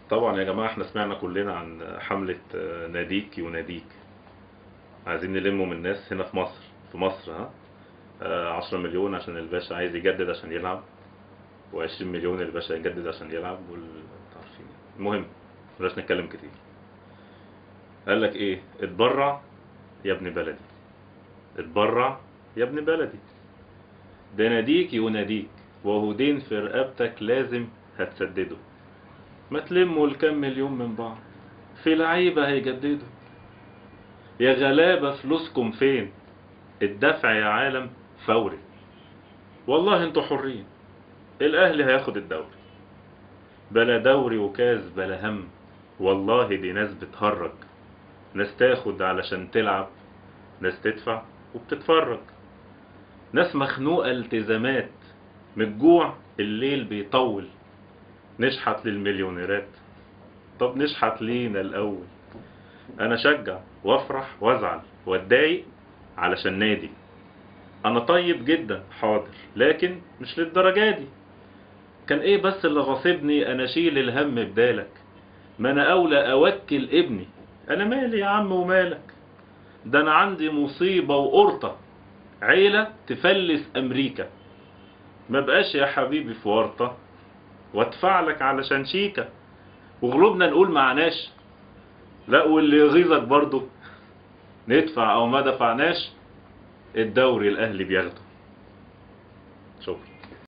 طبعا يا جماعة احنا سمعنا كلنا عن حملة ناديك يناديك. عايزين نلموا من الناس هنا في مصر 10 مليون عشان الباشا عايز يجدد عشان يلعب، و20 مليون الباشا يجدد عشان يلعب عارفين. المهم بلاش نتكلم كتير. قال لك ايه؟ اتبرع يا ابن بلدي، اتبرع يا ابن بلدي، ده ناديك يناديك، وهو دين في رقبتك لازم هتسدده. ما تلموا الكام مليون من بعض، في لعيبة هيجددوا. يا غلابة فلوسكم فين؟ الدفع يا عالم فوري. والله انتوا حرين، الاهلي هياخد الدوري، بلا دوري وكاس بلا هم. والله دي ناس بتهرج، ناس تاخد علشان تلعب، ناس تدفع وبتتفرج، ناس مخنوقة التزامات، من الجوع الليل بيطول. نشحت للمليونيرات، طب نشحت لينا الاول. انا اشجع وافرح وازعل واتضايق علشان نادي. انا طيب جدا حاضر، لكن مش للدرجة دي. كان ايه بس اللي غاصبني انا اشيل الهم بدالك؟ ما انا اولى اوكل ابني. انا مالي يا عم ومالك؟ ده انا عندي مصيبة وقرطة، عيلة تفلس امريكا. ما بقاش يا حبيبي في ورطة وادفع لك علشان شيكة، وغلوبنا نقول معناش. لا واللي يغيظك برضو، ندفع او ما دفعناش الدوري الاهلي بياخده.